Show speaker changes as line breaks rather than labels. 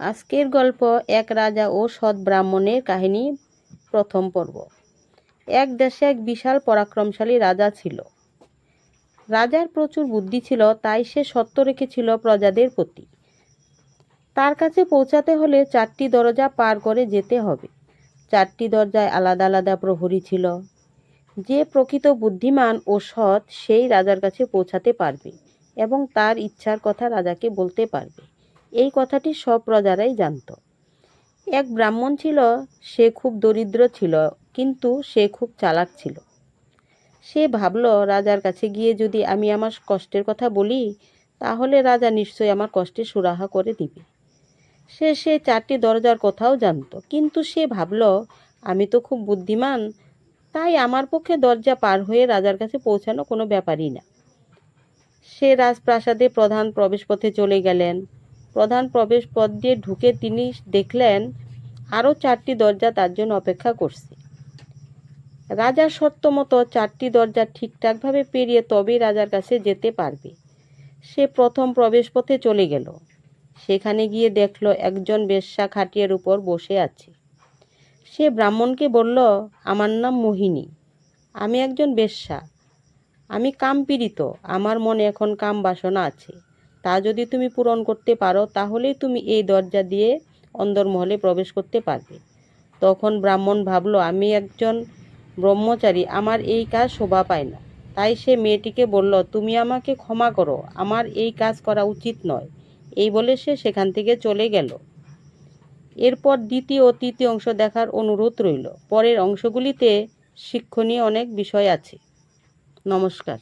আজকের গল্প এক রাজা ও সৎ ব্রাহ্মণের কাহিনী। প্রথম পর্ব। এক দেশে এক বিশাল পরাক্রমশালী রাজা ছিল। রাজার প্রচুর বুদ্ধি ছিল, তাই সে সত্য রেখেছিল প্রজাদের প্রতি। তার কাছে পৌঁছাতে হলে 4টি দরজা পার করে যেতে হবে। 4টি দরজায় আলাদা আলাদা প্রহরী ছিল। যে প্রকৃত বুদ্ধিমান ও সৎ সেই রাজার কাছে পৌঁছাতে পারবে এবং তার ইচ্ছার কথা রাজাকে বলতে পারবে। এই কথাটি সব প্রজারাই জানত। এক ব্রাহ্মণ ছিল, সে খুব দরিদ্র ছিল, কিন্তু সে খুব চালাক ছিল। সে ভাবল, রাজার কাছে গিয়ে যদি আমি আমার কষ্টের কথা বলি, তাহলে রাজা নিশ্চয়ই আমার কষ্টে সুরাহা করে দিবে। সে 4টি দরজার কথাও জানত, কিন্তু সে ভাবল, আমি তো খুব বুদ্ধিমান, তাই আমার পক্ষে দরজা পার হয়ে রাজার কাছে পৌঁছানো কোনো ব্যাপারই না। সে রাজপ্রাসাদে প্রধান প্রবেশপথে চলে গেলেন। প্রধান প্রবেশ পথ দিয়ে ঢুকে তিনি দেখলেন আরও 4টি দরজা তার জন্য অপেক্ষা করছে। রাজার শর্ত মতো 4টি দরজা ঠিকঠাকভাবে পেরিয়ে তবেই রাজার কাছে যেতে পারবে। সে প্রথম প্রবেশ পথে চলে গেল। সেখানে গিয়ে দেখল একজন বেশ্যা খাটিয়ার উপর বসে আছে। সে ব্রাহ্মণকে বলল, আমার নাম মোহিনী, আমি একজন বেশ্যা, আমি কামপীড়িত, আমার মনে এখন কাম বাসনা আছে, তা যদি তুমি পূরণ করতে পারো তাহলেই তুমি এই দরজা দিয়ে অন্দরমহলে প্রবেশ করতে পারবে। তখন ব্রাহ্মণ ভাবল, আমি একজন ব্রহ্মচারী, আমার এই কাজ শোভা পায় না। তাই সে মেয়েটিকে বলল, তুমি আমাকে ক্ষমা করো, আমার এই কাজ করা উচিত নয়। এই বলে সে সেখান থেকে চলে গেল। এরপর দ্বিতীয় ও তৃতীয় অংশ দেখার অনুরোধ রইল। পরের অংশগুলিতে শিক্ষণীয় অনেক বিষয় আছে। নমস্কার।